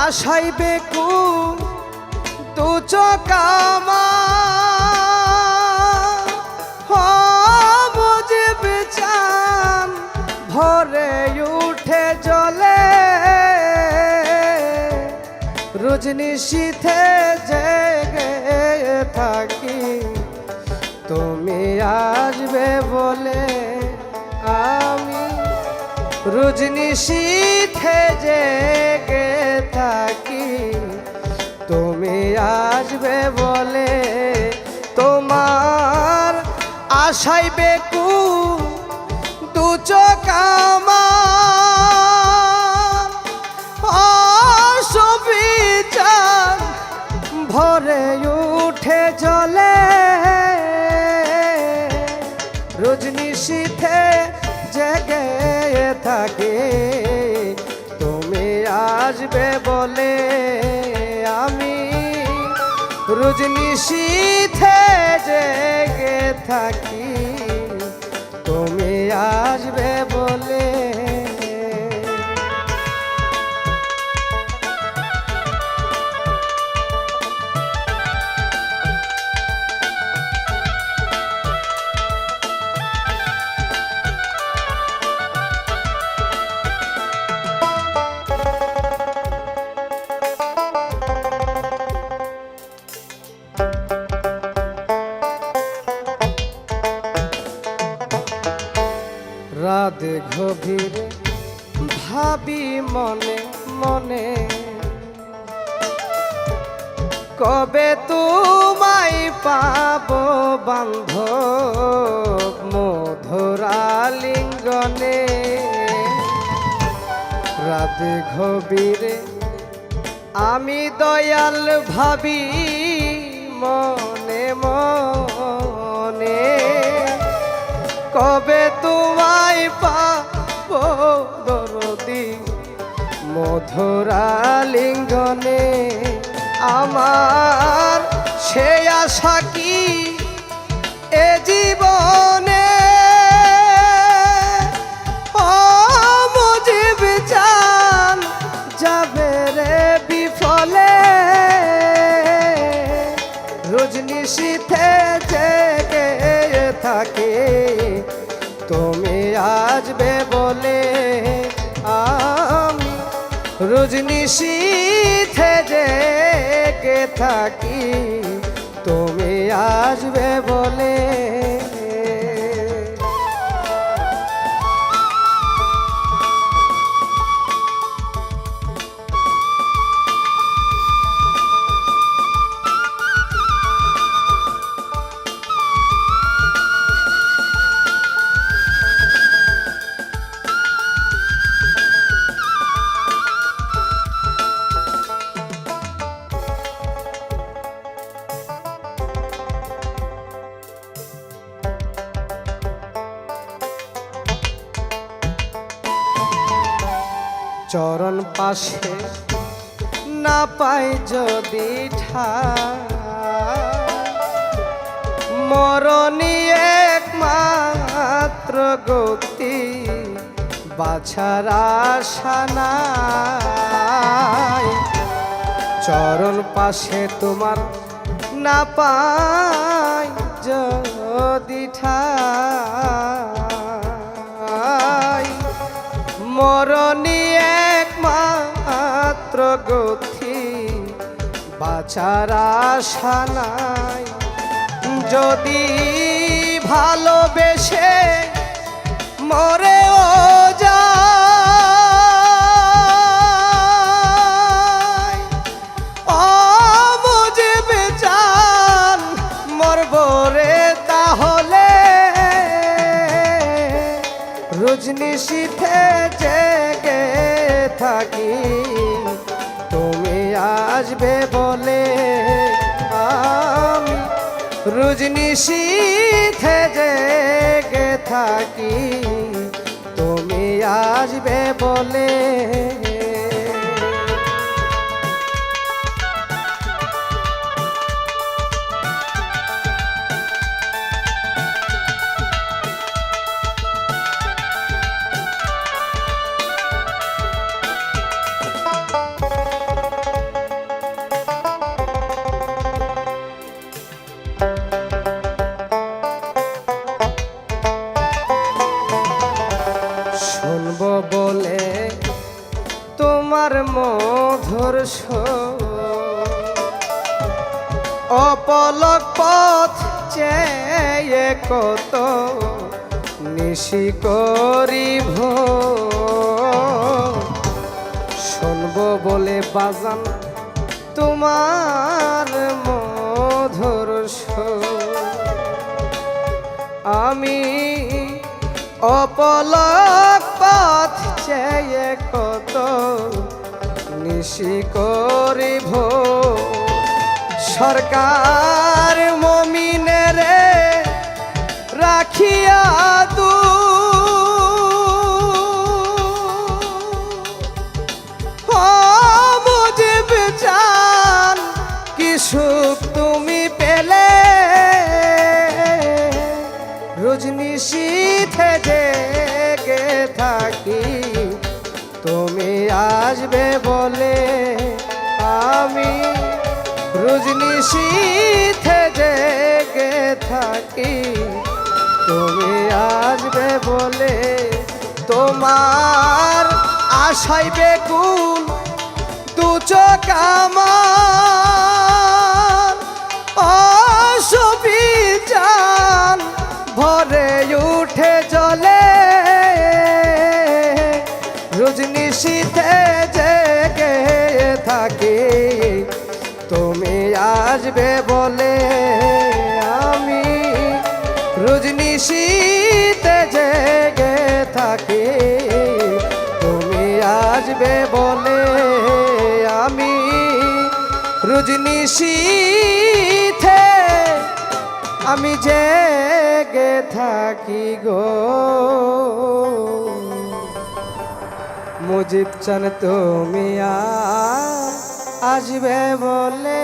আশাই বেকুল দু চকামা বুঝবে চান ভরে উঠে জলে রজনী শীতে জেগে থাকি তুমি আসবে বলে আমি রজনী শীতে জেগে থাকি তুমি আসবে বলে তোমার আশাই বেকুল দু চকামা ভরে উঠে জলে রজনী শীতে জেগে থাকে তুমি আসবে বলে আমি রজনী শীতে জেগে থাকি তুমি আসবে বলে রাত গভীরে ভাবি মনে মনে কবে তোমায় পাবো বান্ধব মধুরা লিঙ্গনে রাত গভীরে আমি দয়াল ভাবি মনে মনে কবে তোমায় পাবো দরদি মধুরা লিঙ্গনে আমার সে আশা কি এ জীবনে ও মুজিব চান যাবে রে বিফলে রজনী শীতে জেগে থাকে তুমি আসবে বলে আমি রজনী শীতে জেগে থাকি তুমি আসবে বলে চরণ পাশে না পাই যদি মরণী একমাত্র গতি বাছার আশা নাই চরণ পাশে তোমার না পাই যদি মরণী একমাত্র গতি বাছার আশা নাই যদি ভালোবেসে মরেও যায় ও মুজিব চান মরব রে তাহলে রজনী শীতে জেগে থাকি তুমি আসবে বলে আমি রজনী শীতে জেগে থাকি তুমি আসবে বলে মধুর সুর। অপলক পথ চেয়ে কত নিশি করিব, শুনবো বলে বাজান তোমার মধুর সুর। আমি অপলক পথ চেয়ে কত নিশি করিব, সরকার মমিনেরে রাখিয়া দু মুজিব চান কি সুখ তুমি পেলে, রজনী শীতে জেগে থাকি তুমি আসবে বলে। আমি রজনী শীতে জেগে থাকি তুমি আসবে বলে। তোমার আশায় বেকুল দু চোখ আমার, অসুবিধান ভরে উঠে চলে, রজনী শীতে জেগে থাকি তুমি আসবে বলে। আমি রজনী শীতে জেগে থাকি তুমি আসবে বলে। আমি রজনী শীতে আমি জেগে থাকি গো, মুজিব চান তুমি আসবে বলে।